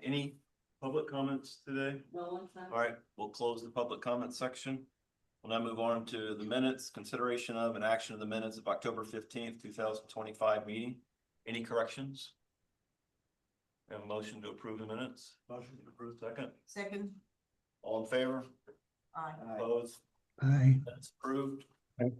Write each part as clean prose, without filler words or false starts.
Any public comments today? No. All right, we'll close the public comment section. We'll now move on to the minutes, consideration of and action of the minutes of October 15th, 2025 meeting. Any corrections? We have a motion to approve the minutes. Motion to approve, second. Second. All in favor? Aye. Opposed? Aye. That's approved. Aye.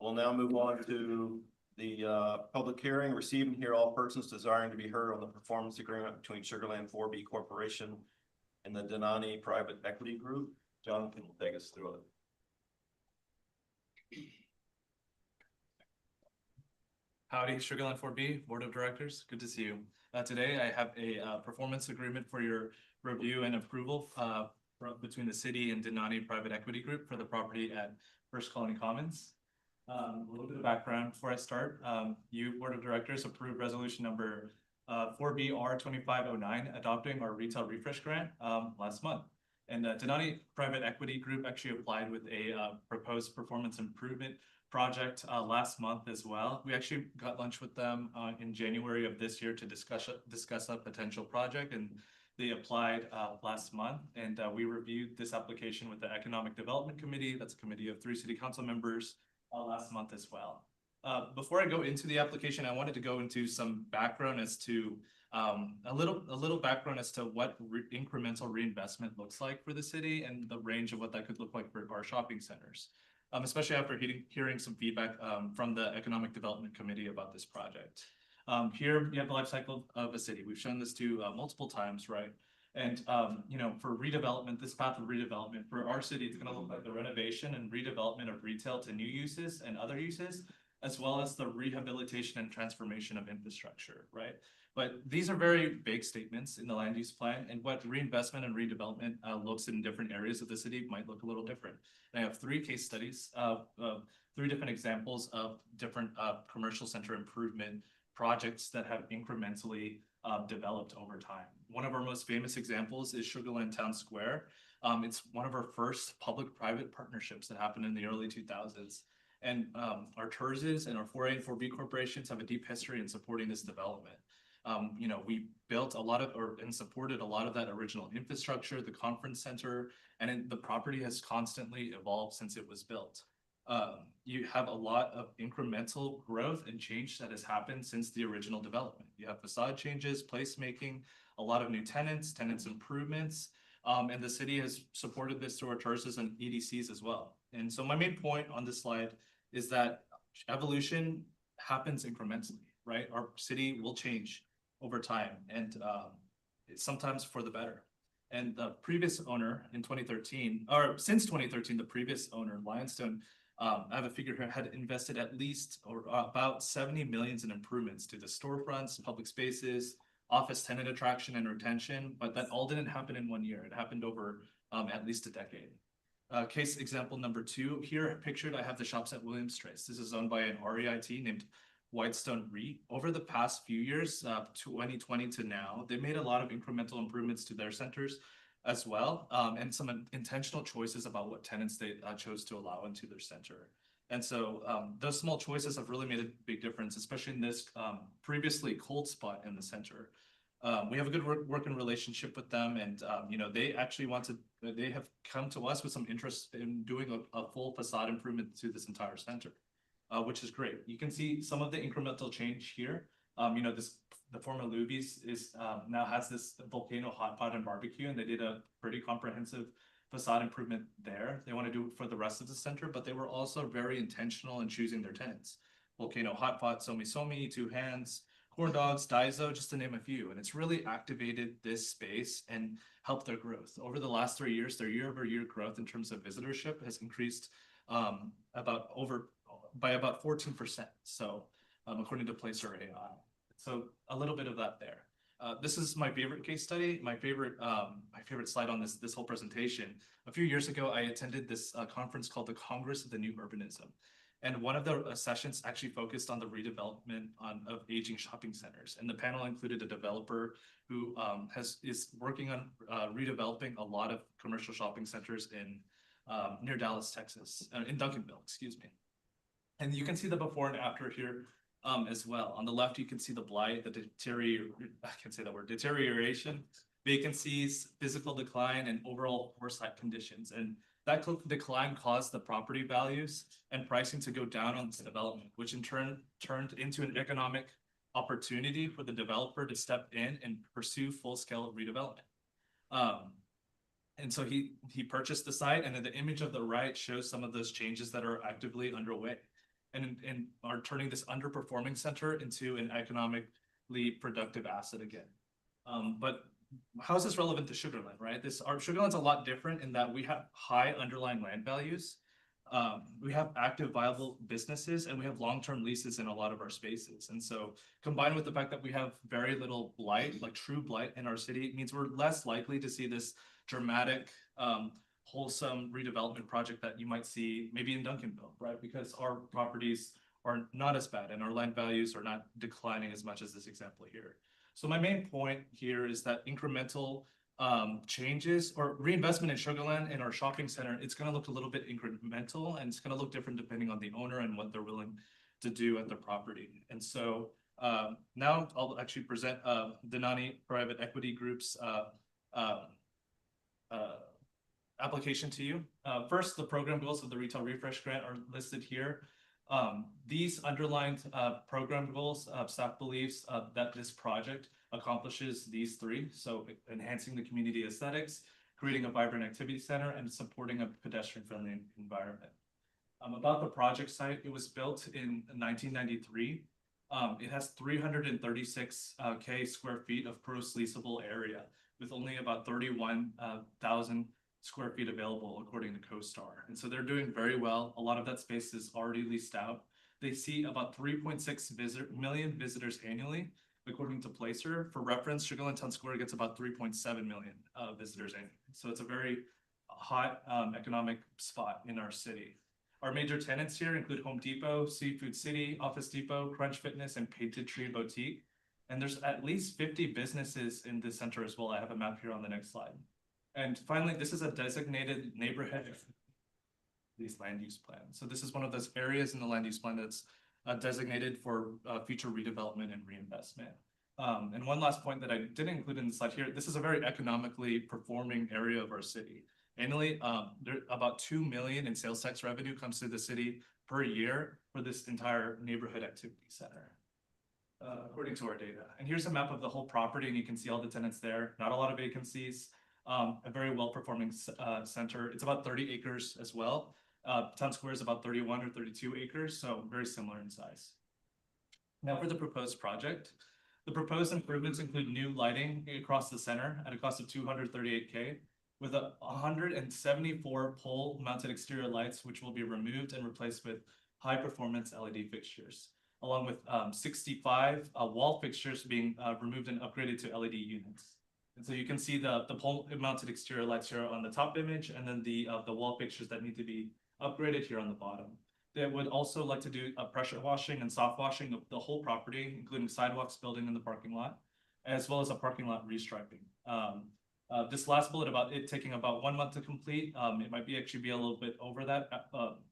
We'll now move on to the public hearing. Receive and hear all persons desiring to be heard on the performance agreement between Sugarland 4B Corporation and the Denani Private Equity Group. Jonathan will take us through it. Howdy, Sugarland 4B Board of Directors. Good to see you. Today I have a performance agreement for your review and approval between the city and Denani Private Equity Group for the property at First Colony Commons. A little bit of background before I start. You Board of Directors approved resolution number 4BR 2509 adopting our retail refresh grant last month. And Denani Private Equity Group actually applied with a proposed performance improvement project last month as well. We actually got lunch with them in January of this year to discuss a potential project, and they applied last month. And we reviewed this application with the Economic Development Committee. That's a committee of 3 city council members last month as well. Before I go into the application, I wanted to go into some background as to a little background as to what incremental reinvestment looks like for the city and the range of what that could look like for our shopping centers. Especially after hearing some feedback from the Economic Development Committee about this project. Here you have the life cycle of a city. We've shown this to multiple times, right? And you know, for redevelopment, this path of redevelopment for our city, it's going to look like the renovation and redevelopment of retail to new uses and other uses, as well as the rehabilitation and transformation of infrastructure, right? But these are very big statements in the land use plan, and what reinvestment and redevelopment looks in different areas of the city might look a little different. And I have 3 case studies of 3 different examples of different commercial center improvement projects that have incrementally developed over time. One of our most famous examples is Sugarland Town Square. It's one of our first public-private partnerships that happened in the early 2000s. And our TERSs and our 4A and 4B corporations have a deep history in supporting this development. You know, we built a lot of and supported a lot of that original infrastructure, the conference center, and the property has constantly evolved since it was built. You have a lot of incremental growth and change that has happened since the original development. You have facade changes, placemaking, a lot of new tenants improvements, and the city has supported this through our TERSs and EDCs as well. And so my main point on this slide is that evolution happens incrementally, right? Our city will change over time, and it's sometimes for the better. And the previous owner in 2013, or since 2013, the previous owner, Lionstone, I have a figure here, had invested at least or about 70 million in improvements to the storefronts, public spaces, office tenant attraction and retention, but that all didn't happen in 1 year. It happened over at least a decade. Case example number 2 here pictured, I have the shops at Williams Trace. This is owned by an REIT named Whitestone REIT. Over the past few years, 2020 to now, they made a lot of incremental improvements to their centers as well, and some intentional choices about what tenants they chose to allow into their center. And so those small choices have really made a big difference, especially in this previously cold spot in the center. We have a good working relationship with them, and you know, they actually they have come to us with some interest in doing a full facade improvement to this entire center. Which is great. You can see some of the incremental change here. You know, the former Luby's is now has this volcano hot pot and barbecue, and they did a pretty comprehensive facade improvement there. They want to do it for the rest of the center, but they were also very intentional in choosing their tenants. Volcano hot pot, Somi Somi, Two Hands, Corn Dogs, Daiso, just to name a few. And it's really activated this space and helped their growth. Over the last 3 years, their year-over-year growth in terms of visitorship has increased by about 14%. So according to Placer AI. So a little bit of that there. This is my favorite case study, my favorite slide on this whole presentation. A few years ago, I attended this conference called the Congress of the New Urbanism. And one of the sessions actually focused on the redevelopment of aging shopping centers. And the panel included a developer who is working on redeveloping a lot of commercial shopping centers in near Dallas, Texas, in Duncanville, excuse me. And you can see the before and after here as well. On the left, you can see the blight, the I can't say that word, deterioration, vacancies, physical decline, and overall poor site conditions. And that decline caused the property values and pricing to go down on this development, which in turn turned into an economic opportunity for the developer to step in and pursue full-scale redevelopment. And so he purchased the site, and then the image of the right shows some of those changes that are actively underway and are turning this underperforming center into an economically productive asset again. But how is this relevant to Sugar Land, right? Our Sugar Land's a lot different in that we have high underlying land values. We have active viable businesses, and we have long-term leases in a lot of our spaces. And so combined with the fact that we have very little blight, like true blight in our city, it means we're less likely to see this dramatic, wholesome redevelopment project that you might see maybe in Duncanville, right? Because our properties are not as bad and our land values are not declining as much as this example here. So my main point here is that incremental changes or reinvestment in Sugar Land and our shopping center, it's going to look a little bit incremental, and it's going to look different depending on the owner and what they're willing to do at their property. And so now I'll actually present Denani Private Equity Group's application to you. First, the program goals of the Retail Refresh Grant are listed here. These underlined program goals, staff believes that this project accomplishes these three. So enhancing the community aesthetics, creating a vibrant activity center, and supporting a pedestrian-friendly environment. About the project site, it was built in 1993. It has 336K square feet of gross leasable area, with only about 31,000 square feet available according to CoStar. And so they're doing very well. A lot of that space is already leased out. They see about 3.6 million visitors annually, according to Placer. For reference, Sugar Land Town Square gets about 3.7 million visitors annually. So it's a very hot economic spot in our city. Our major tenants here include Home Depot, Seafood City, Office Depot, Crunch Fitness, and Painted Tree Boutique. And there's at least 50 businesses in this center as well. I have a map here on the next slide. And finally, this is a designated neighborhood these land use plan. So this is one of those areas in the land use plan that's designated for future redevelopment and reinvestment. And one last point that I didn't include in the slide here, this is a very economically performing area of our city. Annually, about 2 million in sales tax revenue comes to the city per year for this entire neighborhood activity center, according to our data. And here's a map of the whole property, and you can see all the tenants there. Not a lot of vacancies. A very well-performing center. It's about 30 acres as well. Town Square is about 31 or 32 acres, so very similar in size. Now for the proposed project. The proposed improvements include new lighting across the center at a cost of $238K, with 174 pole-mounted exterior lights, which will be removed and replaced with high-performance LED fixtures, along with 65 wall fixtures being removed and upgraded to LED units. And so you can see the pole-mounted exterior lights here on the top image, and then the wall fixtures that need to be upgraded here on the bottom. They would also like to do a pressure washing and soft washing of the whole property, including sidewalks, building, and the parking lot, as well as a parking lot restriping. This last bullet about it taking about 1 month to complete, it might actually be a little bit over that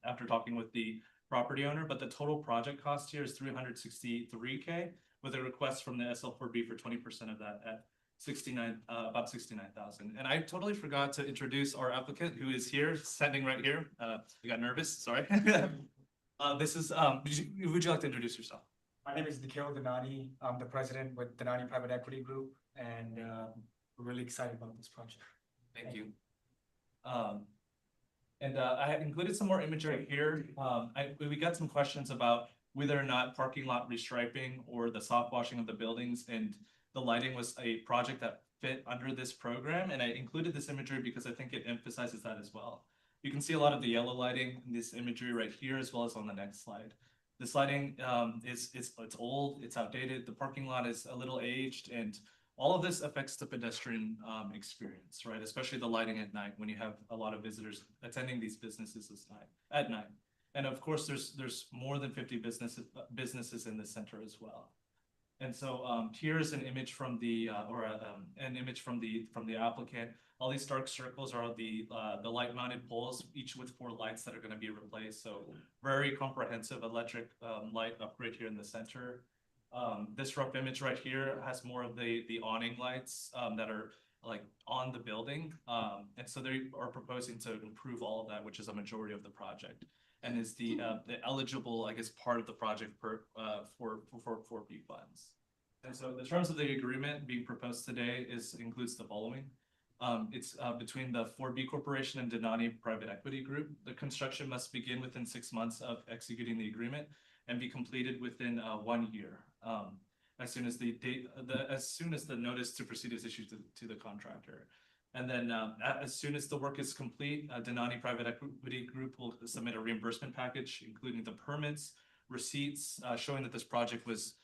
after talking with the property owner, but the total project cost here is $363K, with a request from the SL4B for 20% of that at about 69,000. And I totally forgot to introduce our applicant, who is here, standing right here. I got nervous, sorry. This is, would you like to introduce yourself? My name is Nikhil Denani. I'm the president with Denani Private Equity Group, and we're really excited about this project. Thank you. I have included some more imagery here. We got some questions about whether or not parking lot restriping or the soft washing of the buildings and the lighting was a project that fit under this program. And I included this imagery because I think it emphasizes that as well. You can see a lot of the yellow lighting in this imagery right here, as well as on the next slide. This lighting it's old, it's outdated. The parking lot is a little aged, and all of this affects the pedestrian experience, right? Especially the lighting at night when you have a lot of visitors attending these businesses at night. And of course, there's more than 50 businesses in the center as well. And so here's an image from the an image from the applicant. All these dark circles are the light mounted poles, each with 4 lights that are going to be replaced. So very comprehensive electric light upgrade here in the center. This rough image right here has more of the awning lights that are like on the building. And so they are proposing to improve all of that, which is a majority of the project, and is the eligible, I guess, part of the project for 4B funds. And so the terms of the agreement being proposed today includes the following. It's between the 4B Corporation and Denani Private Equity Group. The construction must begin within 6 months of executing the agreement and be completed within 1 year. As soon as the notice to proceed is issued to the contractor. And then as soon as the work is complete, Denani Private Equity Group will submit a reimbursement package, including the permits, receipts, showing that this project was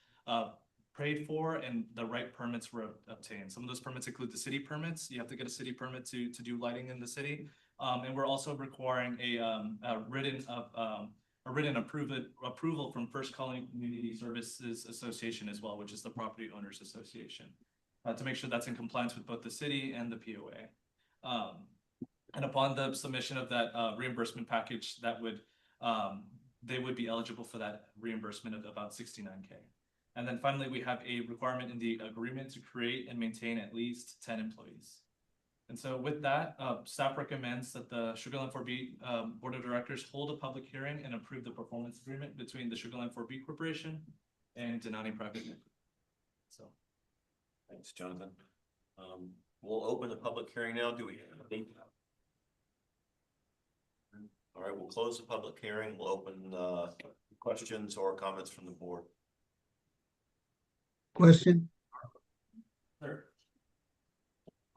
paid for and the right permits were obtained. Some of those permits include the city permits. You have to get a city permit to do lighting in the city. And we're also requiring a written approval from First Colony Community Services Association as well, which is the Property Owners Association, to make sure that's in compliance with both the city and the POA. And upon the submission of that reimbursement package, that would they would be eligible for that reimbursement of about $69K. And then finally, we have a requirement in the agreement to create and maintain at least 10 employees. And so with that, staff recommends that the Sugar Land 4B Board of Directors hold a public hearing and approve the performance agreement between the Sugar Land 4B Corporation and Denani Private Equity. So. Thanks, Jonathan. We'll open the public hearing now. Do we have a date? All right, we'll close the public hearing. We'll open questions or comments from the board. Question. Sure.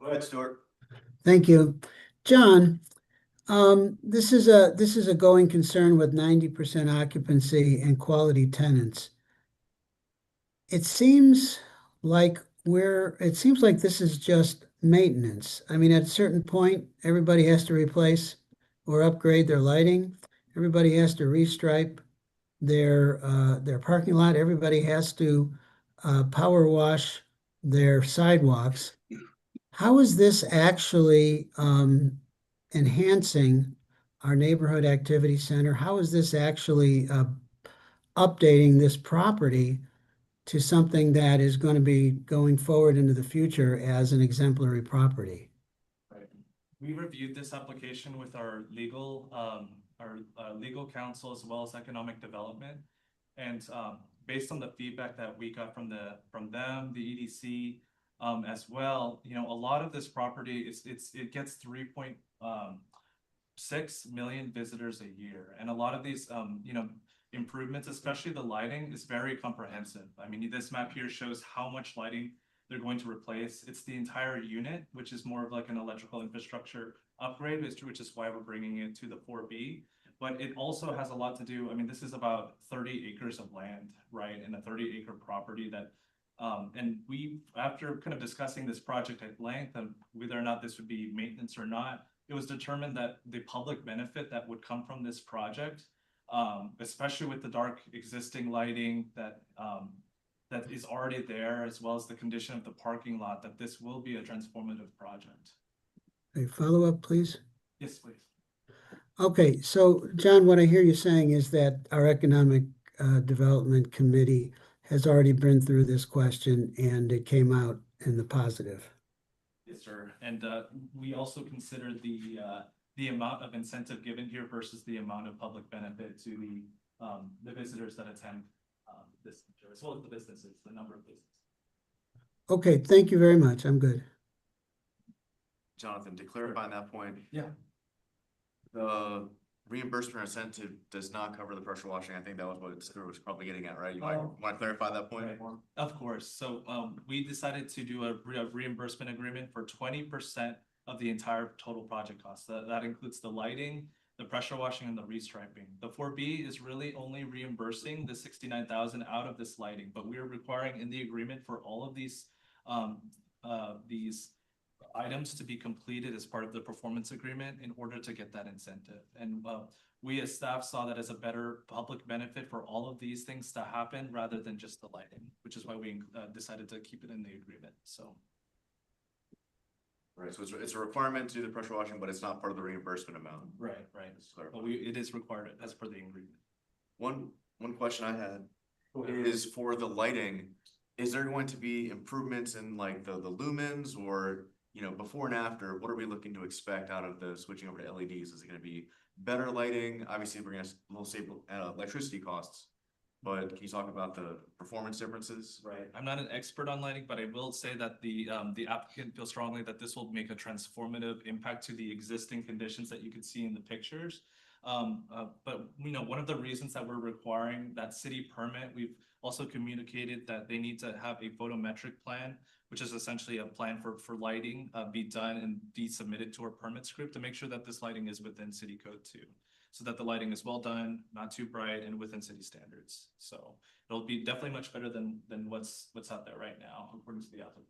Go ahead, Stuart. Thank you. John, this is a going concern with 90% occupancy and quality tenants. It seems like this is just maintenance. I mean, at a certain point, everybody has to replace or upgrade their lighting. Everybody has to restripe their parking lot. Everybody has to power wash their sidewalks. How is this actually enhancing our neighborhood activity center? How is this actually updating this property to something that is going to be going forward into the future as an exemplary property? Right. We reviewed this application with our legal counsel as well as economic development, and based on the feedback that we got from them, the EDC, as well, a lot of this property it gets 3.6 million visitors a year, and a lot of these improvements, especially the lighting, is very comprehensive. I mean, this map here shows how much lighting they're going to replace. It's the entire unit, which is more of like an electrical infrastructure upgrade, which is why we're bringing it to the 4B. But it also has a lot to do, I mean, this is about 30 acres of land, right? And a 30-acre property that, and we, after kind of discussing this project at length and whether or not this would be maintenance or not, it was determined that the public benefit that would come from this project, especially with the dark existing lighting that is already there, as well as the condition of the parking lot, that this will be a transformative project. A follow-up, please. Yes, please. Okay, so John, what I hear you saying is that our Economic Development Committee has already been through this question and it came out in the positive. Yes, sir. And we also considered the amount of incentive given here versus the amount of public benefit to the visitors that attend this, as well as the businesses, the number of businesses. Okay, thank you very much. I'm good. Jonathan, to clarify on that point. Yeah. The reimbursement incentive does not cover the pressure washing. I think that was what Stuart was probably getting at, right? You might want to clarify that point. Right. Of course. So we decided to do a reimbursement agreement for 20% of the entire total project cost. That includes the lighting, the pressure washing, and the restriping. The 4B is really only reimbursing the $69,000 out of this lighting, but we are requiring in the agreement for all of these items to be completed as part of the performance agreement in order to get that incentive. And we as staff saw that as a better public benefit for all of these things to happen rather than just the lighting, which is why we decided to keep it in the agreement, so. Right, so it's a requirement to do the pressure washing, but it's not part of the reimbursement amount. Right. Just to clarify. But it is required as per the agreement. One question I had is for the lighting, is there going to be improvements in like the lumens or, you know, before and after, what are we looking to expect out of the switching over to LEDs? Is it gonna be better lighting? Obviously, we'll save electricity costs, but can you talk about the performance differences? Right. I'm not an expert on lighting, but I will say that the applicant feels strongly that this will make a transformative impact to the existing conditions that you can see in the pictures. But you know, one of the reasons that we're requiring that city permit, we've also communicated that they need to have a photometric plan, which is essentially a plan for lighting, be done and be submitted to our permits group to make sure that this lighting is within city code too. So that the lighting is well done, not too bright, and within city standards. So it'll be definitely much better than what's out there right now, according to the applicant.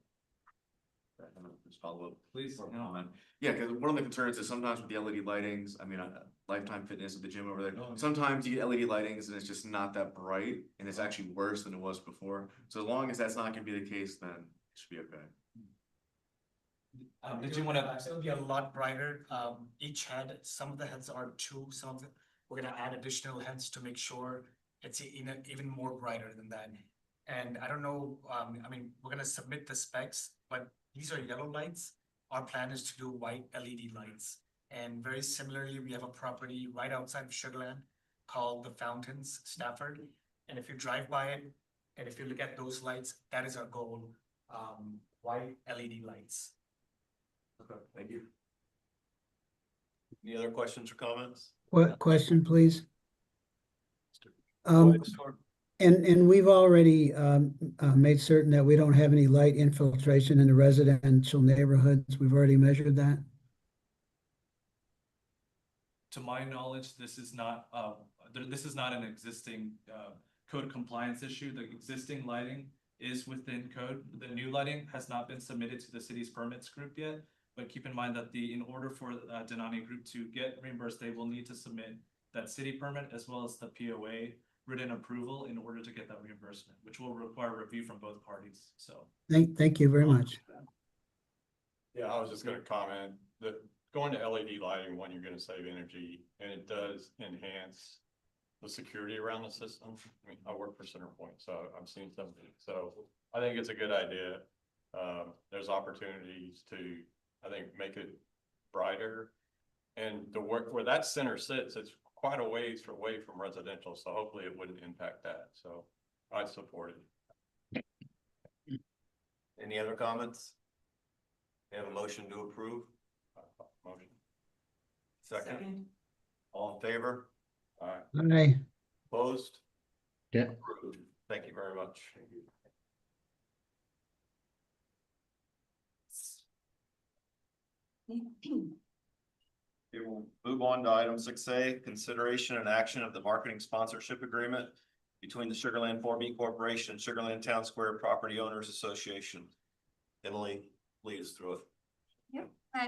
Just follow up. Please, Or no. comment. Yeah, because one of the concerns is sometimes with the LED lightings, I mean, Lifetime Fitness at the gym over there, Oh, yeah. sometimes you get LED lightings and it's just not that bright and it's actually worse than it was before. So as long as that's not gonna be the case, then it should be okay. Did you wanna? It'll be a lot brighter. Each head, some of the heads are two, some of them, we're gonna add additional heads to make sure it's even more brighter than that. And I don't know, I mean, we're gonna submit the specs, but these are yellow lights. Our plan is to do white LED lights. And very similarly, we have a property right outside of Sugar Land called the Fountains, Stafford. And if you drive by it, and if you look at those lights, that is our goal, white LED lights. Okay, thank you. Any other questions or comments? What question, please? Go Um, ahead, Stuart. and we've already made certain that we don't have any light infiltration in the residential neighborhoods. We've already measured that. To my knowledge, this is not an existing code compliance issue. The existing lighting is within code. The new lighting has not been submitted to the city's permits group yet. But keep in mind that in order for Denani Group to get reimbursed, they will need to submit that city permit as well as the POA written approval in order to get that reimbursement, which will require review from both parties, so. Thank you very much. Yeah, I was just gonna comment that going to LED lighting, one, you're gonna save energy and it does enhance the security around the system. I mean, I work for CenterPoint, so I've seen something. So I think it's a good idea. There's opportunities to, I think, make it brighter. And the work where that center sits, it's quite a ways away from residential, so hopefully it wouldn't impact that. So I support it. Any other comments? We have a motion to approve. Motion. Second. All in favor? All right. Aye. Opposed? Yeah. Approved. Thank you very much. We will move on to item 6A, consideration and action of the marketing sponsorship agreement between the Sugar Land 4B Corporation and Sugar Land Town Square Property Owners Association. Emily, lead us through it.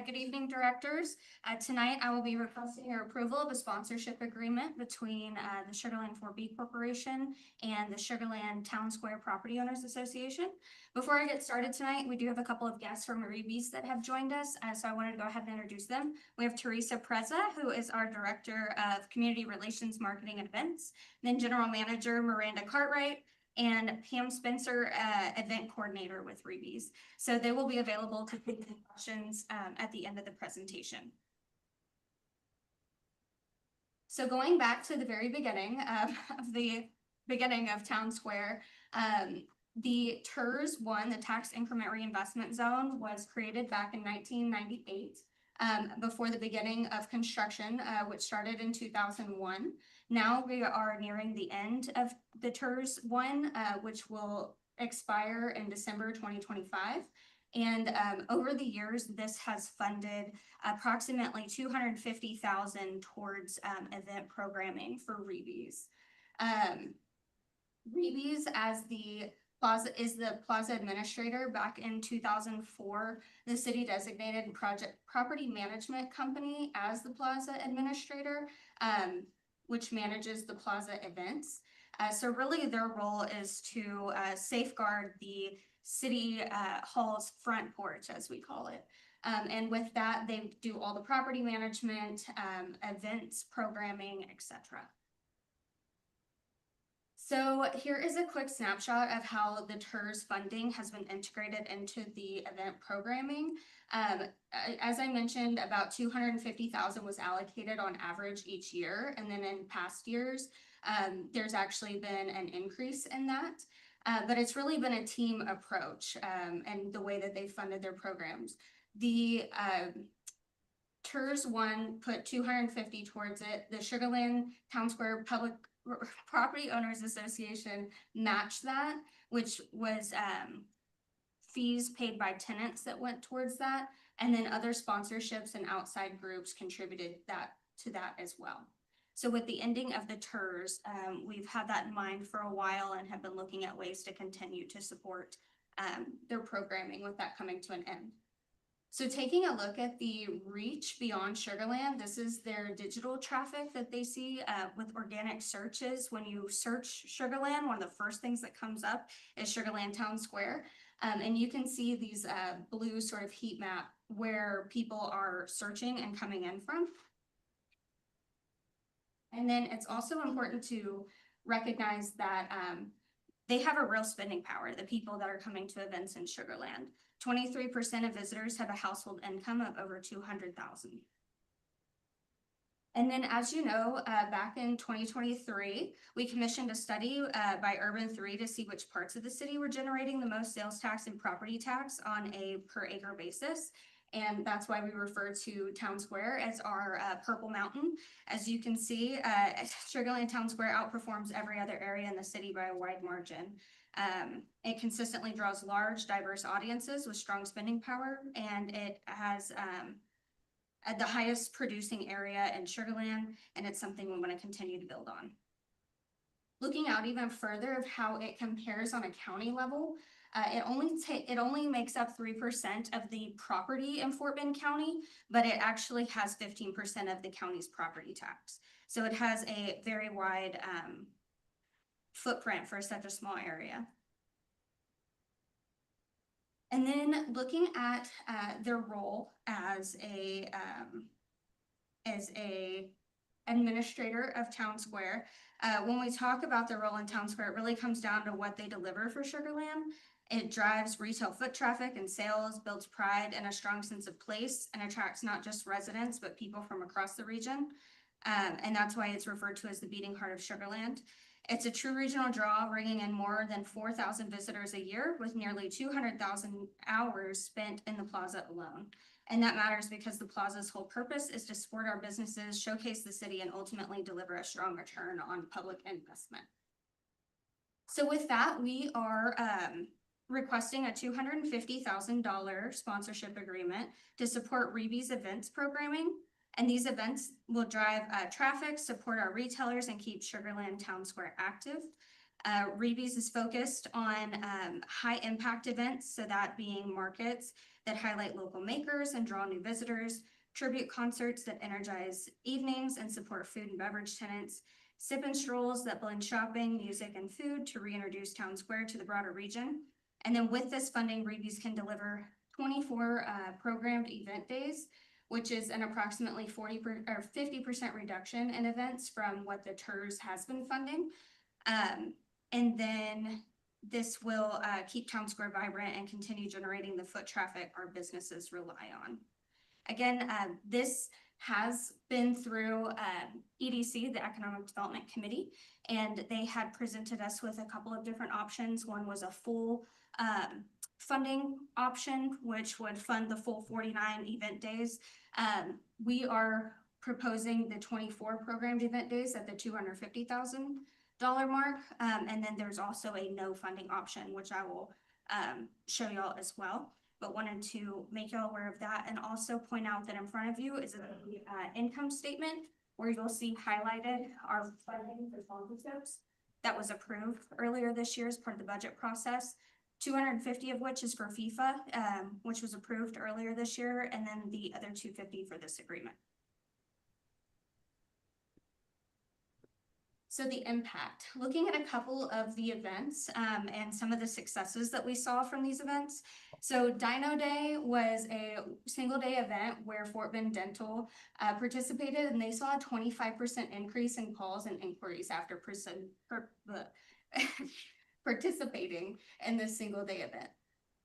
Good evening, directors. Tonight, I will be requesting your approval of a sponsorship agreement between the Sugar Land 4B Corporation and the Sugar Land Town Square Property Owners Association. Before I get started tonight, we do have a couple of guests from Reeby's that have joined us, so I wanted to go ahead and introduce them. We have Teresa Preza, who is our Director of Community Relations, Marketing, and Events, then General Manager Miranda Cartwright, and Pam Spencer, Event Coordinator with Reeby's. So they will be available to take any questions at the end of the presentation. So going back to the very beginning of Town Square, the TERS 1, the Tax Increment Reinvestment Zone, was created back in 1998. Before the beginning of construction, which started in 2001. Now we are nearing the end of the TERS 1, which will expire in December 2025. And over the years, this has funded approximately $250,000 towards event programming for Reeby's. Reeby's, as the the plaza administrator. Back in 2004, the city designated Project Property Management Company as the plaza administrator, which manages the plaza events. So really their role is to safeguard the city hall's front porch, as we call it. And with that, they do all the property management, events, programming, etc. So here is a quick snapshot of how the TERS funding has been integrated into the event programming. As I mentioned, about 250,000 was allocated on average each year, and then in past years, there's actually been an increase in that. But it's really been a team approach, and the way that they funded their programs. The TERS one put 250 towards it. The Sugar Land Town Square Public Property Owners Association matched that, which was fees paid by tenants that went towards that, and then other sponsorships and outside groups contributed to that as well. So with the ending of the TERS, we've had that in mind for a while and have been looking at ways to continue to support their programming with that coming to an end. So taking a look at the reach beyond Sugar Land, this is their digital traffic that they see with organic searches. When you search Sugar Land, one of the first things that comes up is Sugar Land Town Square. And you can see these blue sort of heat map where people are searching and coming in from. And then it's also important to recognize that they have a real spending power, the people that are coming to events in Sugar Land. 23% of visitors have a household income of over 200,000. And then, as you know, back in 2023, we commissioned a study by Urban 3 to see which parts of the city were generating the most sales tax and property tax on a per acre basis. And that's why we refer to Town Square as our Purple Mountain. As you can see, Sugar Land Town Square outperforms every other area in the city by a wide margin. It consistently draws large, diverse audiences with strong spending power, and it has the highest producing area in Sugar Land, and it's something we want to continue to build on. Looking out even further of how it compares on a county level, it only makes up 3% of the property in Fort Bend County, but it actually has 15% of the county's property tax. So it has a very wide footprint for such a small area. And then looking at their role as a administrator of Town Square, when we talk about their role in Town Square, it really comes down to what they deliver for Sugar Land. It drives retail foot traffic and sales, builds pride and a strong sense of place, and attracts not just residents, but people from across the region. And that's why it's referred to as the beating heart of Sugar Land. It's a true regional draw, bringing in more than 4,000 visitors a year, with nearly 200,000 hours spent in the plaza alone. And that matters because the plaza's whole purpose is to support our businesses, showcase the city, and ultimately deliver a strong return on public investment. So with that, we are requesting a $250,000 sponsorship agreement to support Reeby's events programming. And these events will drive traffic, support our retailers, and keep Sugar Land Town Square active. Reeby's is focused on high impact events, so that being markets that highlight local makers and draw new visitors, tribute concerts that energize evenings and support food and beverage tenants, sip and strolls that blend shopping, music, and food to reintroduce Town Square to the broader region. And then with this funding, Reeby's can deliver 24 programmed event days, which is an approximately 50% reduction in events from what the TERS has been funding. And then this will keep Town Square vibrant and continue generating the foot traffic our businesses rely on. Again, this has been through EDC, the Economic Development Committee, and they had presented us with a couple of different options. One was a full funding option, which would fund the full 49 event days. We are proposing the 24 programmed event days at the $250,000 mark. And then there's also a no funding option, which I will show y'all as well, but wanted to make y'all aware of that, and also point out that in front of you is an income statement where you'll see highlighted our funding for sponsorships. that was approved earlier this year as part of the budget process. 250 of which is for FIFA, which was approved earlier this year, and then the other 250 for this agreement. So the impact, looking at a couple of the events and some of the successes that we saw from these events. So Dino Day was a single day event where Fort Bend Dental participated, and they saw a 25% increase in calls and inquiries after participating in this single day event.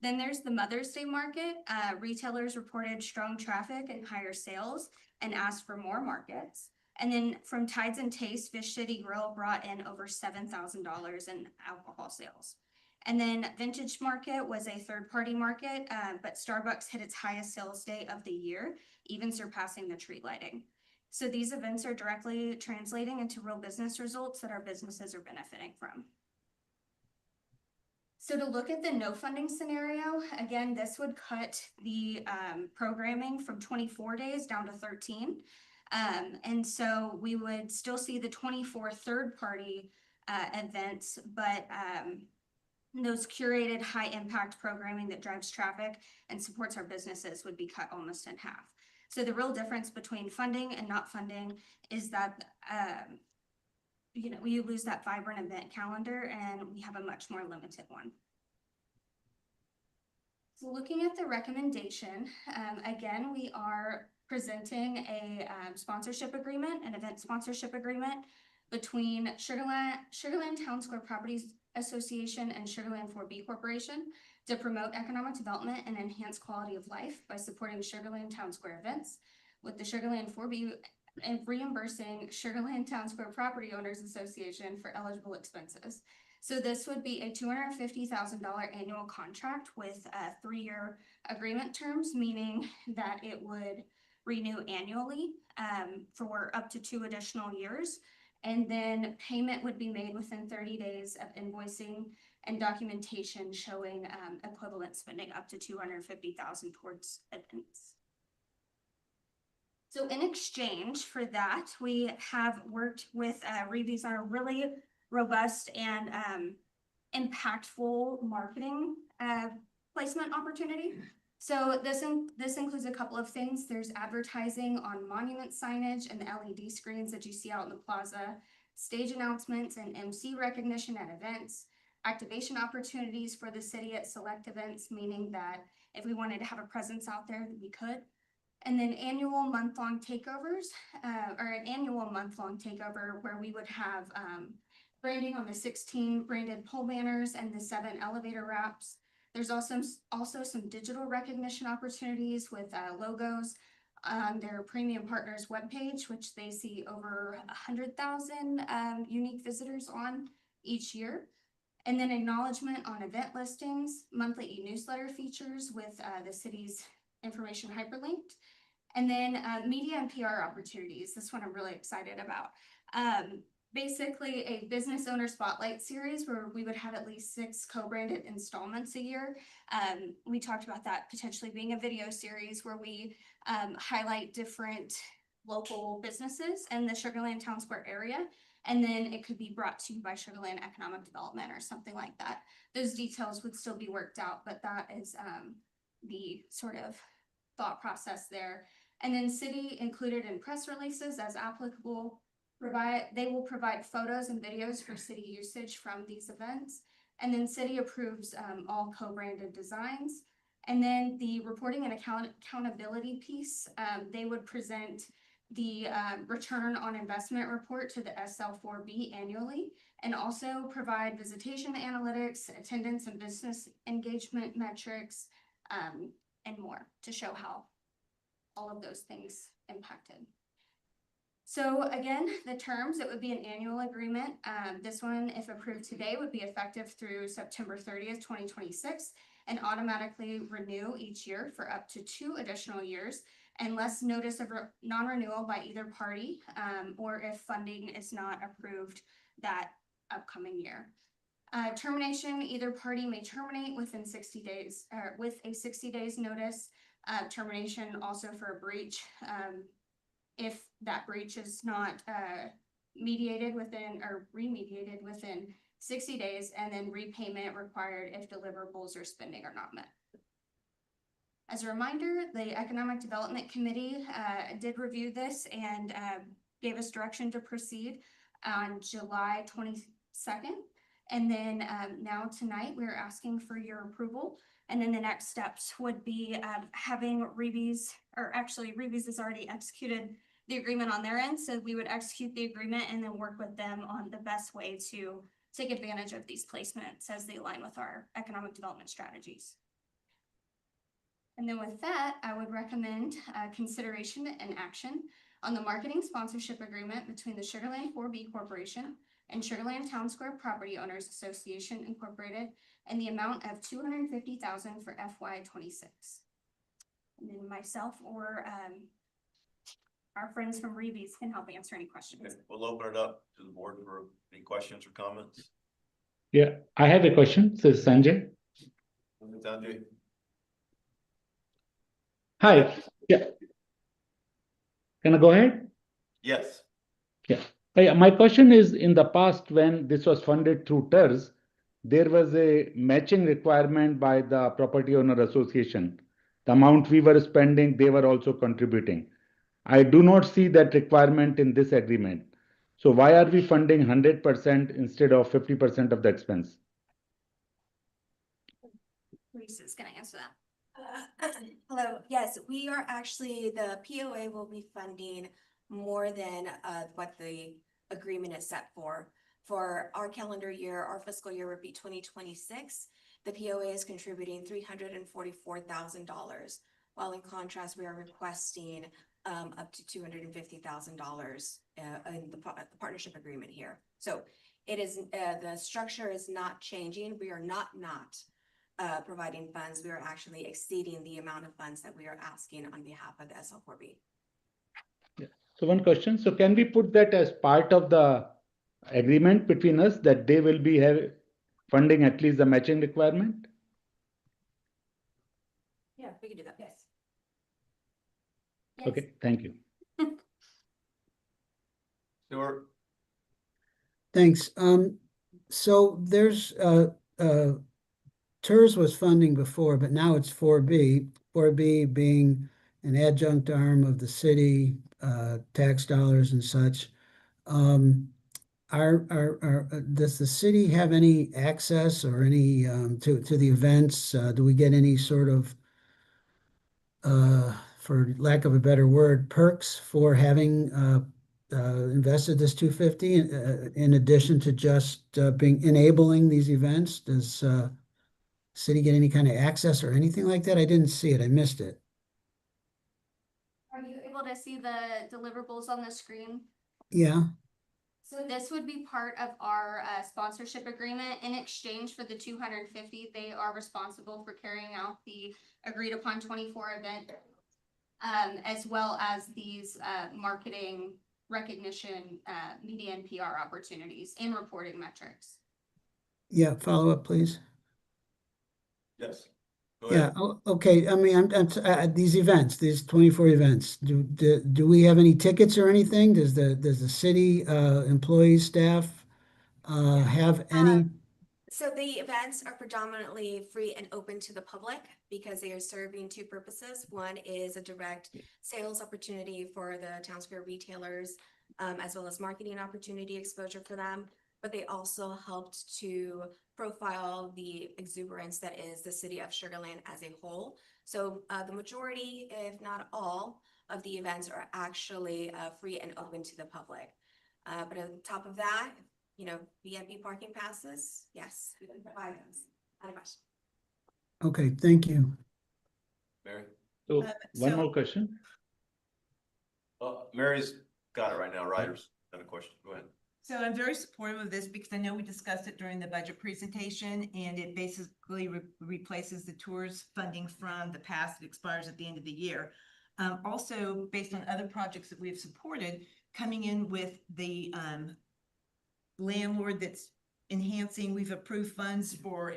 Then there's the Mother's Day market. Retailers reported strong traffic and higher sales and asked for more markets. And then from Tides and Taste, Fish City Grill brought in over $7,000 in alcohol sales. And then Vintage Market was a third-party market, but Starbucks hit its highest sales day of the year, even surpassing the tree lighting. So these events are directly translating into real business results that our businesses are benefiting from. So to look at the no funding scenario, again, this would cut the programming from 24 days down to 13. And so we would still see the 24 third-party events, but those curated high-impact programming that drives traffic and supports our businesses would be cut almost in half. So the real difference between funding and not funding is that we lose that vibrant event calendar and we have a much more limited one. So looking at the recommendation, again, we are presenting a sponsorship agreement, an event sponsorship agreement between Sugarland Town Square Properties Association and Sugarland 4B Corporation to promote economic development and enhance quality of life by supporting Sugarland Town Square events, with the Sugarland 4B and reimbursing Sugarland Town Square Property Owners Association for eligible expenses. So this would be a $250,000 annual contract with 3-year agreement terms, meaning that it would renew annually for up to 2 additional years. And then payment would be made within 30 days of invoicing and documentation showing equivalent spending up to $250,000 towards events. So in exchange for that, we have worked with Reeves on a really robust and impactful marketing placement opportunity. So this includes a couple of things. There's advertising on monument signage and the LED screens that you see out in the plaza, stage announcements and MC recognition at events, activation opportunities for the city at select events, meaning that if we wanted to have a presence out there, we could. And then annual month-long takeovers, or an annual month-long takeover where we would have branding on the 16 branded pole banners and the 7 elevator wraps. There's also some digital recognition opportunities with logos on their premium partners webpage, which they see over 100,000 unique visitors on each year. And then acknowledgement on event listings, monthly e-newsletter features with the city's information hyperlinked. And then media and PR opportunities. This one I'm really excited about. Basically a business owner spotlight series where we would have at least 6 co-branded installments a year. We talked about that potentially being a video series where we highlight different local businesses in the Sugarland Town Square area. And then it could be brought to you by Sugarland Economic Development or something like that. Those details would still be worked out, but that is the sort of thought process there. And then city included in press releases as applicable. They will provide photos and videos for city usage from these events. And then city approves all co-branded designs. And then the reporting and accountability piece, they would present the return on investment report to the SL4B annually, and also provide visitation analytics, attendance and business engagement metrics, and more to show how all of those things impacted. So again, the terms, it would be an annual agreement. This one, if approved today, would be effective through September 30th, 2026, and automatically renew each year for up to 2 additional years, unless notice of non-renewal by either party, or if funding is not approved that upcoming year. Termination, either party may terminate within 60 days, or with a 60 days notice. Termination also for a breach. If that breach is not mediated within or remediated within 60 days, and then repayment required if deliverables or spending are not met. As a reminder, the Economic Development Committee did review this and gave us direction to proceed on July 22nd. And then now tonight, we're asking for your approval. And then the next steps would be having Reeves, or actually Reeves has already executed the agreement on their end. So we would execute the agreement and then work with them on the best way to take advantage of these placements as they align with our economic development strategies. And then with that, I would recommend consideration and action on the marketing sponsorship agreement between the Sugar Land 4B Corporation and Sugar Land Town Square Property Owners Association Incorporated in the amount of $250,000 for FY 26. And then myself or our friends from Reeves can help answer any questions. Okay, we'll open it up to the board for any questions or comments. Yeah, I have a question. This is Sanjay. Sanjay? Hi. Yeah. Can I go ahead? Yes. Yeah, my question is, in the past, when this was funded through TERS, there was a matching requirement by the property owner association. The amount we were spending, they were also contributing. I do not see that requirement in this agreement. So why are we funding 100% instead of 50% of the expense? Lisa's gonna answer that. Hello, yes, we are actually, the POA will be funding more than what the agreement is set for. For our calendar year, our fiscal year would be 2026. The POA is contributing $344,000, while in contrast, we are requesting up to $250,000 in the partnership agreement here. So it is, the structure is not changing. We are not providing funds. We are actually exceeding the amount of funds that we are asking on behalf of the SL4B. Yeah. So one question. So can we put that as part of the agreement between us that they will be funding at least the matching requirement? Yeah, we can do that. Yes. Yes. Okay, thank you. Stuart? Thanks. So there's TERS was funding before, but now it's 4B. 4B being an adjunct arm of the city, tax dollars and such. Does the city have any access or any to the events? Do we get any sort of, for lack of a better word, perks for having invested this 250 in addition to just being enabling these events? Does city get any kind of access or anything like that? I didn't see it. I missed it. Are you able to see the deliverables on the screen? Yeah. So this would be part of our sponsorship agreement. In exchange for the 250, they are responsible for carrying out the agreed upon 24 event, as well as these marketing recognition, media and PR opportunities and reporting metrics. Yeah. Follow up, please. Yes. Go Yeah. ahead. Okay. I mean, these events, these 24 events. Do we have any tickets or anything? Does the city employees, staff have any? So the events are predominantly free and open to the public because they are serving two purposes. One is a direct sales opportunity for the town square retailers, as well as marketing opportunity exposure for them. But they also helped to profile the exuberance that is the city of Sugar Land as a whole. So the majority, if not all, of the events are actually free and open to the public. But on top of that, you know, VIP parking passes, yes, we can provide those. Not a question. Okay, thank you. Mary? So one so- more question. Mary's got it right now. Ryder's got a question. Go ahead. So I'm very supportive of this because I know we discussed it during the budget presentation, and it basically replaces the tours funding from the past that expires at the end of the year. Also, based on other projects that we have supported, coming in with the landlord that's enhancing, we've approved funds for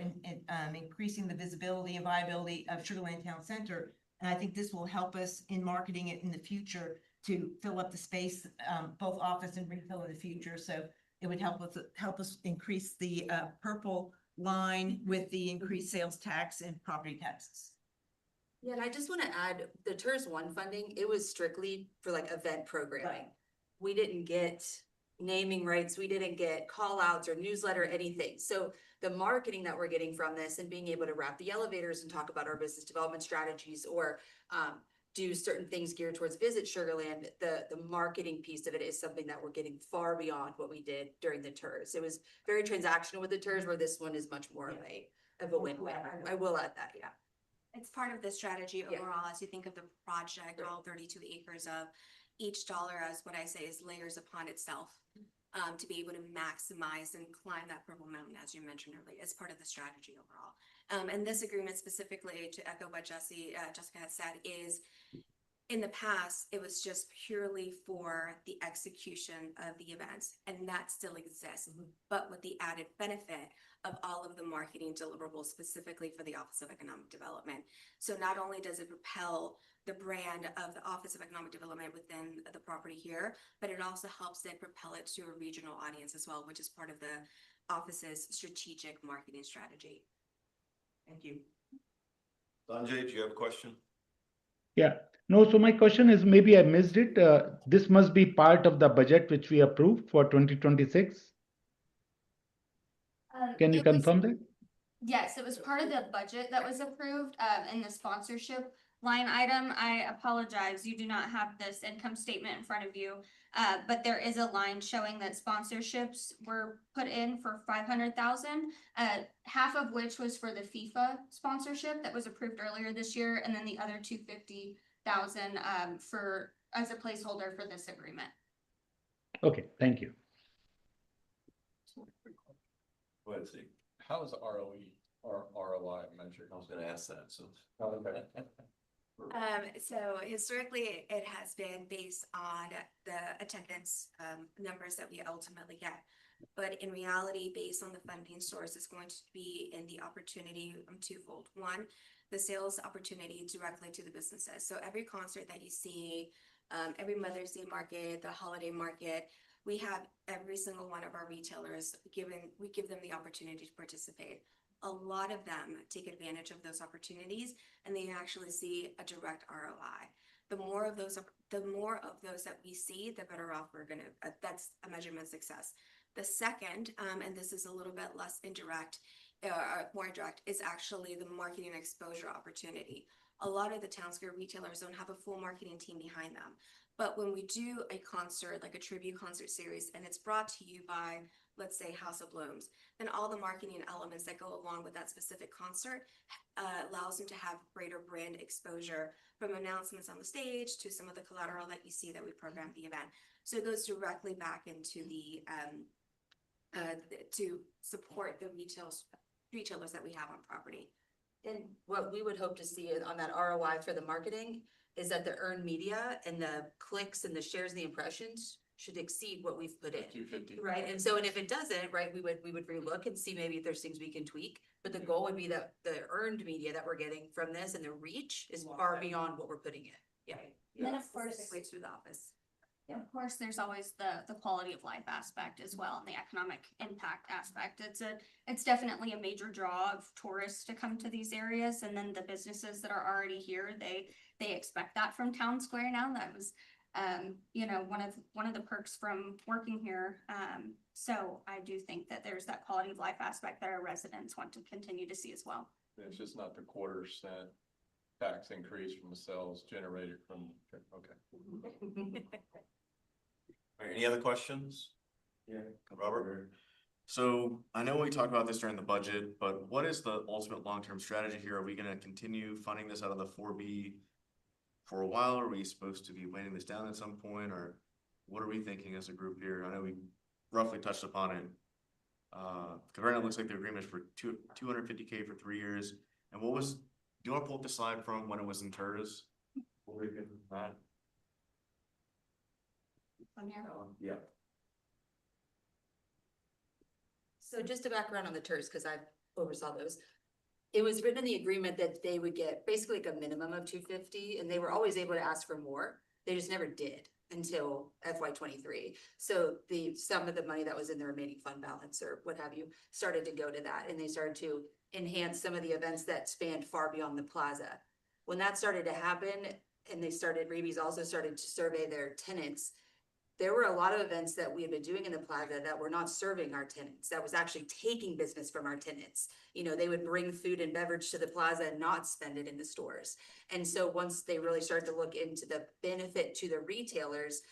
increasing the visibility and viability of Sugar Land Town Center. And I think this will help us in marketing it in the future to fill up the space, both office and retail in the future. So it would help us increase the purple line with the increased sales tax and property taxes. Yeah, and I just want to add, the TERS one funding, it was strictly for like event programming. We didn't get naming rights, we didn't get call outs or newsletter, anything. So the marketing that we're getting from this and being able to wrap the elevators and talk about our business development strategies or do certain things geared towards Visit Sugarland, the marketing piece of it is something that we're getting far beyond what we did during the TERS. It was very transactional with the TERS, where this one is much more of a win-win. I will add that, yeah. It's part of the strategy Yeah. overall, as you think of the project, all 32 acres of each dollar, as what I say is layers upon itself. To be able to maximize and climb that purple mountain, as you mentioned earlier, as part of the strategy overall. And this agreement specifically, to echo what Jessica had said, is in the past, it was just purely for the execution of the events, and that still exists, but with the added benefit of all of the marketing deliverables specifically for the Office of Economic Development. So not only does it propel the brand of the Office of Economic Development within the property here, but it also helps it propel it to a regional audience as well, which is part of the office's strategic marketing strategy. Thank you. Sanjay, do you have a question? Yeah, no, so my question is, maybe I missed it. This must be part of the budget which we approved for 2026. Can you It was- confirm that? Yes, it was part of the budget that was approved, in the sponsorship line item. I apologize, you do not have this income statement in front of you. But there is a line showing that sponsorships were put in for 500,000. Half of which was for the FIFA sponsorship that was approved earlier this year, and then the other 250,000 for as a placeholder for this agreement. Okay, thank you. Go ahead, Steve. How is ROE or ROI measured? I was gonna ask that, so. Okay. So historically, it has been based on the attendance numbers that we ultimately get. But in reality, based on the funding source, it's going to be in the opportunity twofold. One, the sales opportunity directly to the businesses. So every concert that you see, every Mother's Day market, the holiday market, we have every single one of our retailers we give them the opportunity to participate. A lot of them take advantage of those opportunities, and they actually see a direct ROI. The more of those that we see, the better off we're gonna. That's a measurement of success. The second, and this is a little bit less indirect, more indirect, is actually the marketing exposure opportunity. A lot of the town square retailers don't have a full marketing team behind them. But when we do a concert, like a tribute concert series, and it's brought to you by, let's say, House of Blooms, then all the marketing elements that go along with that specific concert allows them to have greater brand exposure, from announcements on the stage to some of the collateral that you see that we program the event. So it goes directly back into the to support the retailers that we have on property. And what we would hope to see on that ROI for the marketing is that the earned media and the clicks and the shares and the impressions should exceed what we've put in. 250. Right, and so, and if it doesn't, right, we would relook and see maybe if there's things we can tweak. But the goal would be that the earned media that we're getting from this and the reach is far beyond what we're putting in. Yeah. And then of course, Specifically through the office. of course, there's always the quality of life aspect as well, and the economic impact aspect. It's definitely a major draw of tourists to come to these areas, and then the businesses that are already here, they expect that from Town Square now. That was one of the perks from working here. So I do think that there's that quality of life aspect that our residents want to continue to see as well. It's just not the 1/4% tax increase from the sales generated from, okay. All right, any other questions? Yeah. Robert? So I know we talked about this during the budget, but what is the ultimate long-term strategy here? Are we gonna continue funding this out of the 4B for a while? Are we supposed to be weighing this down at some point, or what are we thinking as a group here? I know we roughly touched upon it. Cause right now it looks like the agreement is for 250K for 3 years. And do you wanna pull up the slide from when it was in TERS? Yeah. So just a background on the TERS, because I oversaw those. it was written in the agreement that they would get basically like a minimum of 250, and they were always able to ask for more. They just never did until FY 23. So some of the money that was in the remaining fund balance or what have you started to go to that, and they started to enhance some of the events that spanned far beyond the plaza. When that started to happen, and Reeves also started to survey their tenants, there were a lot of events that we had been doing in the plaza that were not serving our tenants, that was actually taking business from our tenants. You know, they would bring food and beverage to the plaza and not spend it in the stores. And so once they really started to look into the benefit to the retailers,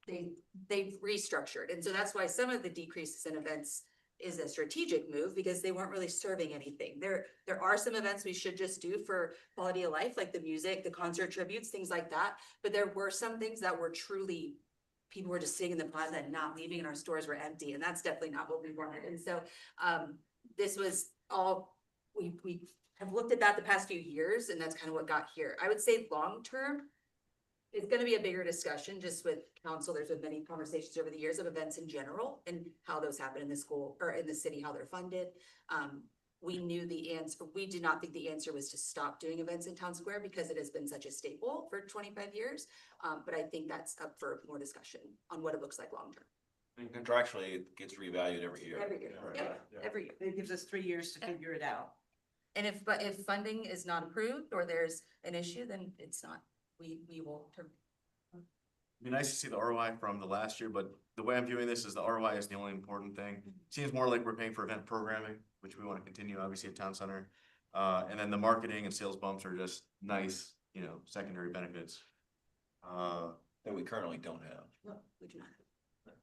they restructured. And so that's why some of the decreases in events is a strategic move, because they weren't really serving anything. There are some events we should just do for quality of life, like the music, the concert tributes, things like that. But there were some things that were truly, people were just sitting in the plaza and not leaving, and our stores were empty, and that's definitely not what we wanted. And so this was all, we have looked at that the past few years, and that's kind of what got here. I would say long-term, it's gonna be a bigger discussion just with council. There's been many conversations over the years of events in general and how those happen in the school or in the city, how they're funded. We knew the answer. We did not think the answer was to stop doing events in Town Square because it has been such a staple for 25 years. But I think that's up for more discussion on what it looks like long-term. And contractually, it gets reevaluated every year. Every year, Right, yep, yeah. every year. It gives us 3 years to figure it out. And if funding is not approved or there's an issue, then it's not, we will. It'd be nice to see the ROI from the last year, but the way I'm viewing this is the ROI is the only important thing. Seems more like we're paying for event programming, which we want to continue, obviously, at Town Center. And then the marketing and sales bumps are just nice, you know, secondary benefits. That we currently don't have. No, we do not.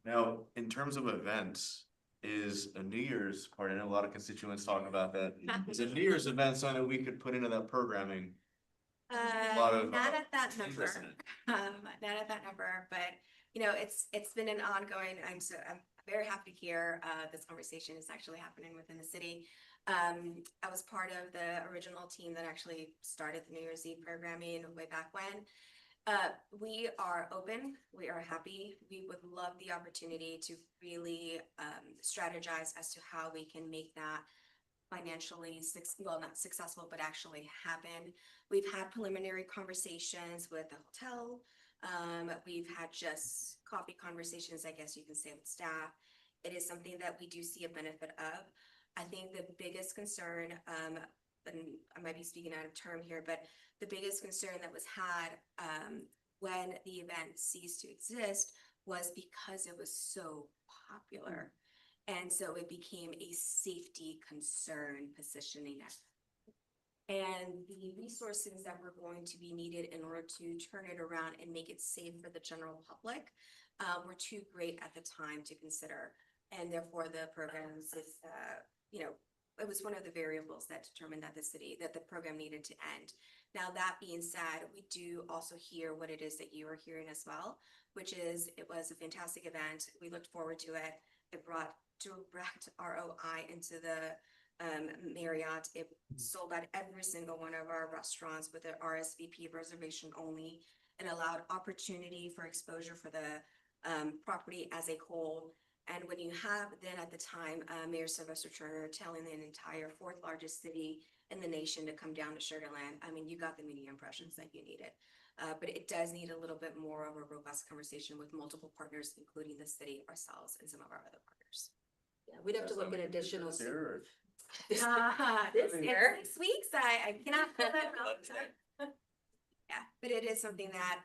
Now, in terms of events, is a New Year's party, I know a lot of constituents talk about that. Is a New Year's event something that we could put into that programming? lot of, Not at that number, interest in it. not at that number, but you know, it's been an ongoing, I'm very happy to hear, this conversation is actually happening within the city. I was part of the original team that actually started the New Year's Eve programming way back when. We are open, we are happy, we would love the opportunity to really, strategize as to how we can make that financially, well, not successful, but actually happen. We've had preliminary conversations with the hotel. We've had just coffee conversations, I guess you can say, with staff. It is something that we do see a benefit of. I think the biggest concern, and I might be speaking out of term here, but the biggest concern that was had when the event ceased to exist was because it was so popular. And so it became a safety concern positioning it. And the resources that were going to be needed in order to turn it around and make it safe for the general public were too great at the time to consider. And therefore the programs is, you know, it was one of the variables that determined that the program needed to end. Now, that being said, we do also hear what it is that you are hearing as well, which is it was a fantastic event. We looked forward to it. It brought direct ROI into the Marriott. It sold out every single one of our restaurants with an RSVP reservation only, and allowed opportunity for exposure for the property as a whole. And when you have then at the time, Mayor Sylvester Turner telling the entire 4th largest city in the nation to come down to Sugar Land, I mean, you got the media impressions that you needed. But it does need a little bit more of a robust conversation with multiple partners, including the city, ourselves, and some of our other partners. Yeah, we'd have to look at additional. This year, This This year. 6 weeks, I cannot fill that out. Yeah, but it is something that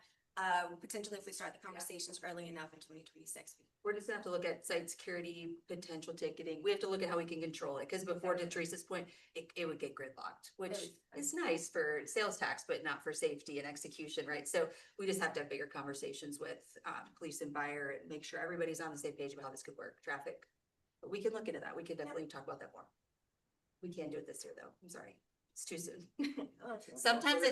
potentially if we start the conversations early enough in 2026. We're just gonna have to look at site security, potential ticketing. We have to look at how we can control it, because before, to Teresa's point, it would get gridlocked, which is nice for sales tax, but not for safety and execution, right? So we just have to have bigger conversations with police and fire and make sure everybody's on the same page about how this could work, traffic. But we can look into that. We could definitely talk about that more. We can't do it this year, though. I'm sorry. It's too soon. Sometimes the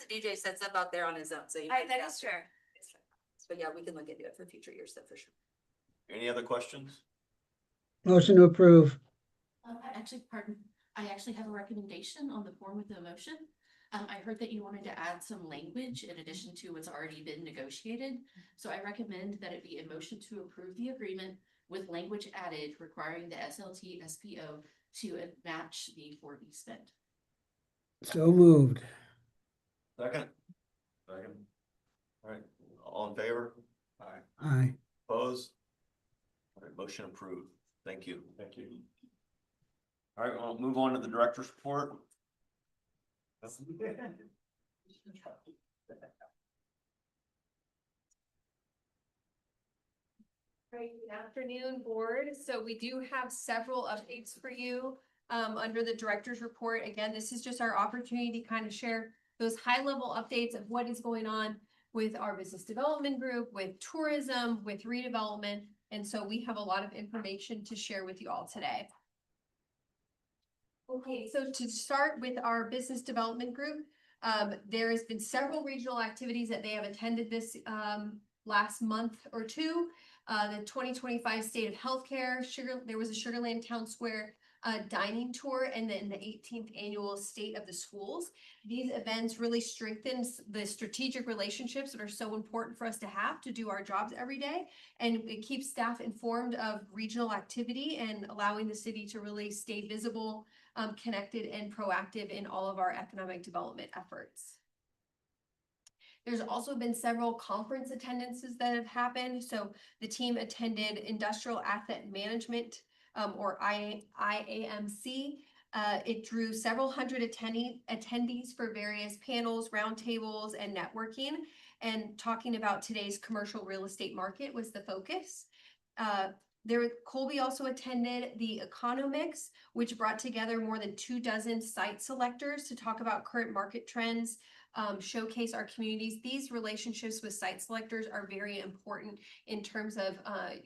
DJ sets up out there on his own, so you. That is true. But yeah, we can look into it for future years, so for sure. Any other questions? Motion to approve. I actually have a recommendation on the form of the motion. I heard that you wanted to add some language in addition to what's already been negotiated. So I recommend that it be a motion to approve the agreement with language added requiring the SLT SPO to match the 4B spend. So moved. Second? Second. All right, all in favor? Aye. Aye. Opposed? All right, motion approved. Thank you. Thank you. All right, we'll move on to the director's report. Great, good afternoon, board. So we do have several updates for you under the director's report. Again, this is just our opportunity to kind of share those high-level updates of what is going on with our business development group, with tourism, with redevelopment. And so we have a lot of information to share with you all today. Okay, so to start with our business development group, there has been several regional activities that they have attended this last month or two. The 2025 State of Healthcare, there was a Sugar Land Town Square dining tour, and then the 18th annual State of the Schools. These events really strengthen the strategic relationships that are so important for us to have to do our jobs every day. And it keeps staff informed of regional activity and allowing the city to really stay visible, connected, and proactive in all of our economic development efforts. There's also been several conference attendances that have happened. So the team attended Industrial Asset Management, or IAMC. It drew several hundred attendees for various panels, roundtables, and networking. And talking about today's commercial real estate market was the focus. Colby also attended the Economix, which brought together more than 24 site selectors to talk about current market trends, showcase our communities. These relationships with site selectors are very important in terms of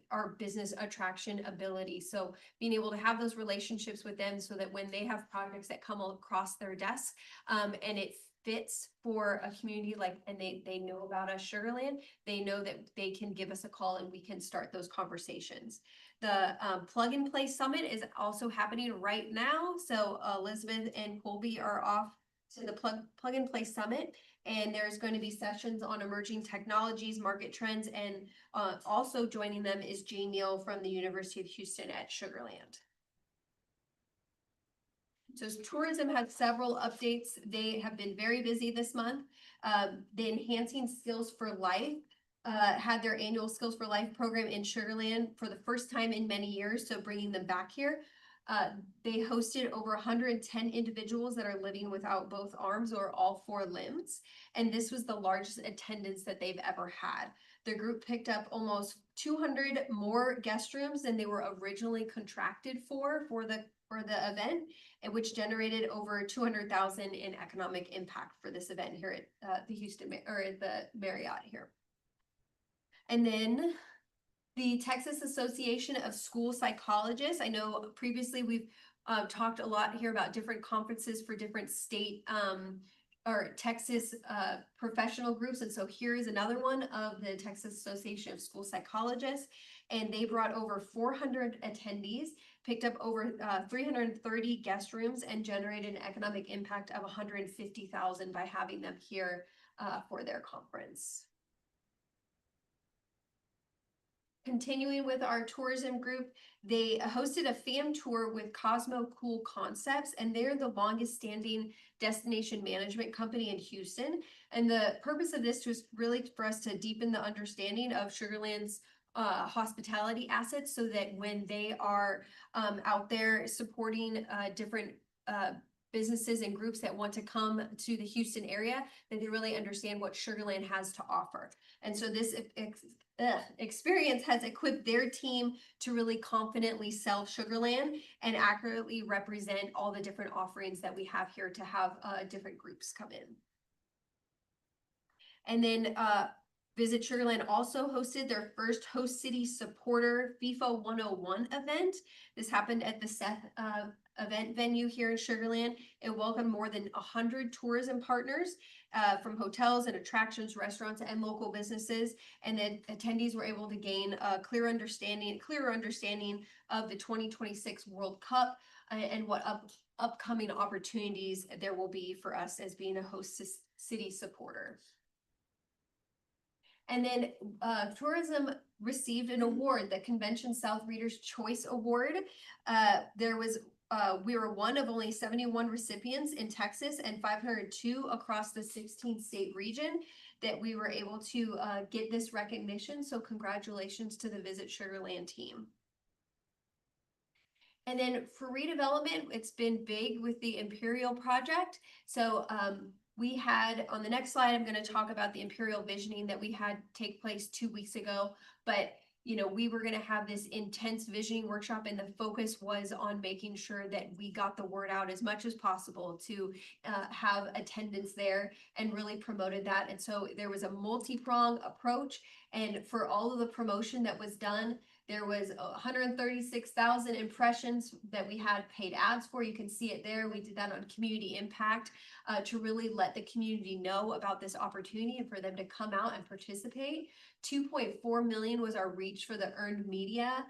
our business attraction ability. So being able to have those relationships with them so that when they have projects that come across their desk and it fits for a community and they know about us, Sugar Land, they know that they can give us a call and we can start those conversations. The Plug and Play Summit is also happening right now. So Elizabeth and Colby are off to the Plug and Play Summit, and there's going to be sessions on emerging technologies, market trends, and also joining them is Jay Neal from the University of Houston at Sugar Land. So tourism had several updates. They have been very busy this month. The Enhancing Skills for Life had their annual Skills for Life program in Sugar Land for the first time in many years, so bringing them back here. They hosted over 110 individuals that are living without both arms or all 4 limbs. And this was the largest attendance that they've ever had. The group picked up almost 200 more guest rooms than they were originally contracted for the event, and which generated over $200,000 in economic impact for this event here at the Houston or at the Marriott here. And then the Texas Association of School Psychologists. I know previously we've talked a lot here about different conferences for different state or Texas professional groups. And so here is another one of the Texas Association of School Psychologists. And they brought over 400 attendees, picked up over 330 guest rooms, and generated an economic impact of $150,000 by having them here for their conference. Continuing with our tourism group, they hosted a fam tour with Cosmo Cool Concepts, and they're the longest standing destination management company in Houston. And the purpose of this was really for us to deepen the understanding of Sugar Land's hospitality assets, so that when they are out there supporting different businesses and groups that want to come to the Houston area, that they really understand what Sugar Land has to offer. And so this experience has equipped their team to really confidently sell Sugar Land and accurately represent all the different offerings that we have here to have different groups come in. And then Visit Sugar Land also hosted their first Host City Supporter FIFA 101 event. This happened at the Seth event venue here in Sugar Land. It welcomed more than 100 tourism partners from hotels and attractions, restaurants, and local businesses. And the attendees were able to gain a clearer understanding of the 2026 World Cup and what upcoming opportunities there will be for us as being a Host City supporter. And then tourism received an award, the Convention South Readers' Choice Award. There was we were one of only 71 recipients in Texas and 502 across the 16-state region that we were able to get this recognition. So congratulations to the Visit Sugar Land team. And then for redevelopment, it's been big with the Imperial project. So we had, on the next slide, I'm going to talk about the Imperial visioning that we had take place 2 weeks ago. But you know, we were going to have this intense visioning workshop, and the focus was on making sure that we got the word out as much as possible to have attendance there, and really promoted that. And so there was a multi-pronged approach, and for all of the promotion that was done, there was 136,000 impressions that we had paid ads for. You can see it there. We did that on community impact to really let the community know about this opportunity and for them to come out and participate. 2.4 million was our reach for the earned media.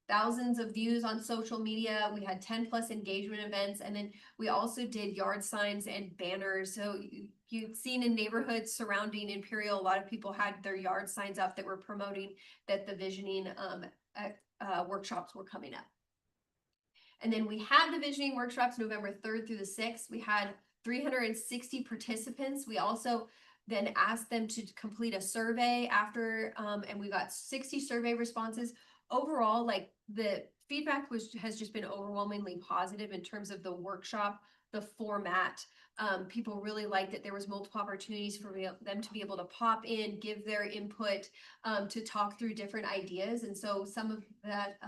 Thousands of views on social media. We had 10+ engagement events, and then we also did yard signs and banners. So you've seen in neighborhoods surrounding Imperial, a lot of people had their yard signs up that were promoting that the visioning workshops were coming up. And then we had the visioning workshops November 3rd through the 6th. We had 360 participants. We also then asked them to complete a survey after, and we got 60 survey responses. Overall, like the feedback has just been overwhelmingly positive in terms of the workshop, the format. People really liked that there was multiple opportunities for them to be able to pop in, give their input, to talk through different ideas. And so some of that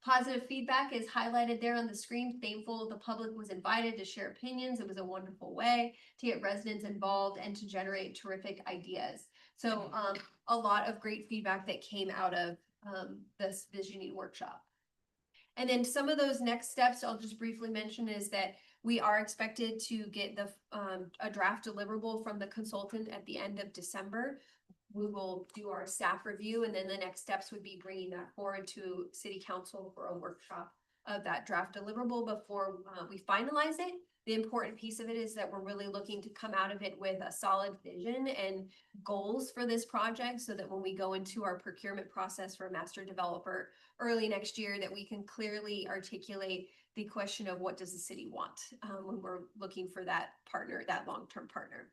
positive feedback is highlighted there on the screen. Thankful the public was invited to share opinions. It was a wonderful way to get residents involved and to generate terrific ideas. So a lot of great feedback that came out of this visioning workshop. And then some of those next steps I'll just briefly mention is that we are expected to get the a draft deliverable from the consultant at the end of December. We will do our staff review, and then the next steps would be bringing that forward to City Council for a workshop of that draft deliverable before we finalize it. The important piece of it is that we're really looking to come out of it with a solid vision and goals for this project, so that when we go into our procurement process for a master developer early next year, that we can clearly articulate the question of what does the city want when we're looking for that partner, that long-term partner.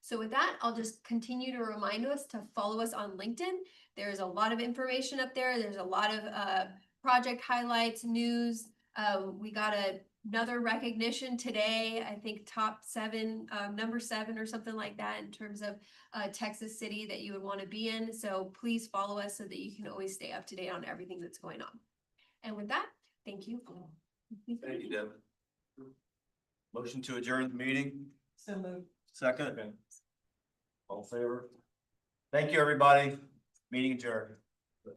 So with that, I'll just continue to remind us to follow us on LinkedIn. There's a lot of information up there. There's a lot of project highlights, news. We got another recognition today, I think top 7, number 7 or something like that in terms of Texas City that you would want to be in. So please follow us so that you can always stay up to date on everything that's going on. And with that, thank you. Thank you, Deb. Motion to adjourn the meeting. So moved. Second. All in favor? Thank you, everybody. Meeting adjourned.